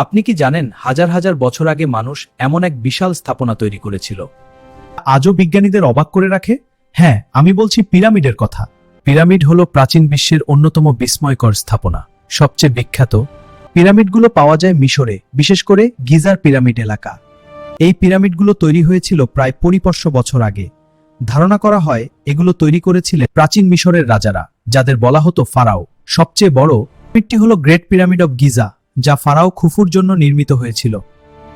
আপনি কি জানেন হাজার হাজার বছর আগে মানুষ এমন এক বিশাল স্থাপনা তৈরি করেছিল আজও বিজ্ঞানীদের অবাক করে রাখে? হ্যাঁ, আমি বলছি পিরামিডের কথা। পিরামিড হলো প্রাচীন বিশ্বের অন্যতম বিস্ময়কর স্থাপনা। সবচেয়ে বিখ্যাত পিরামিডগুলো পাওয়া যায় মিশরে, বিশেষ করে গিজার পিরামিড এলাকা। এই পিরামিডগুলো তৈরি হয়েছিল প্রায় 2500 বছর আগে। ধারণা করা হয় এগুলো তৈরি করেছিলেন প্রাচীন মিশরের রাজারা, যাদের বলা হতো ফারাও। সবচেয়ে বড় পিরামিডটি হলো গ্রেট পিরামিড অব গিজা, যা ফারাও খুফুর জন্য নির্মিত হয়েছিল।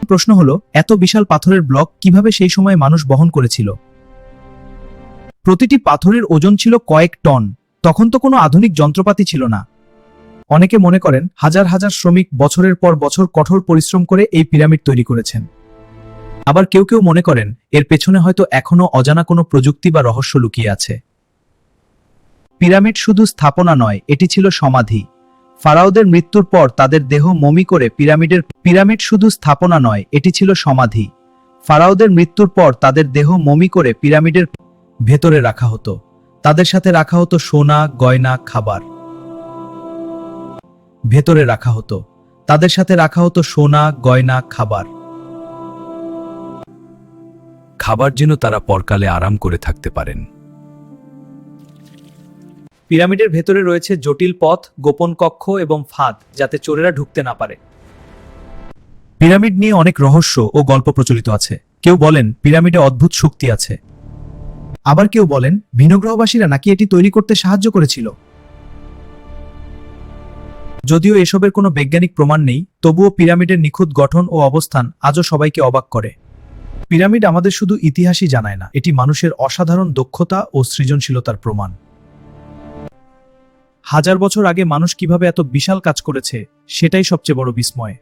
প্রশ্ন হলো, এত বিশাল পাথরের ব্লক কিভাবে সেই সময় মানুষ বহন করেছিল? প্রতিটি পাথরের ওজন ছিল কয়েক টন। তখন তো কোনো আধুনিক যন্ত্রপাতি ছিল না। অনেকে মনে করেন হাজার হাজার শ্রমিক বছরের পর বছর কঠোর পরিশ্রম করে এই পিরামিড তৈরি করেছেন। আবার কেউ কেউ মনে করেন এর পেছনে হয়তো এখনো অজানা কোনো প্রযুক্তি বা রহস্য লুকিয়ে আছে। পিরামিড শুধু স্থাপনা নয়, এটি ছিল সমাধি। ফারাওদের মৃত্যুর পর তাদের দেহ মমি করে পিরামিড শুধু স্থাপনা নয়, এটি ছিল সমাধি। ফারাওদের মৃত্যুর পর তাদের দেহ মমি করে পিরামিডের ভেতরে রাখা হতো। তাদের সাথে রাখা হতো সোনা, গয়না, খাবার। ভেতরে রাখা হতো তাদের সাথে রাখা হতো সোনা, গয়না, খাবার। খাবার যেন তারা পরকালে আরাম করে থাকতে পারেন। পিরামিডের ভেতরে রয়েছে জটিল পথ, গোপন কক্ষ এবং ফাঁদ, যাতে চোরেরা ঢুকতে না পারে। পিরামিড নিয়ে অনেক রহস্য ও গল্প প্রচলিত আছে। কেউ বলেন পিরামিডে অদ্ভুত শক্তি আছে। আবার কেউ বলেন ভিনগ্রহবাসীরা নাকি এটি তৈরি করতে সাহায্য করেছিল। যদিও এসবের কোনো বৈজ্ঞানিক প্রমাণ নেই, তবুও পিরামিডের নিখুঁত গঠন ও অবস্থান আজও সবাইকে অবাক করে। পিরামিড আমাদের শুধু ইতিহাসই জানায় না, এটি মানুষের অসাধারণ দক্ষতা ও সৃজনশীলতার প্রমাণ। হাজার বছর আগে মানুষ কিভাবে এত বিশাল কাজ করেছে, সেটাই সবচেয়ে বড় বিস্ময়।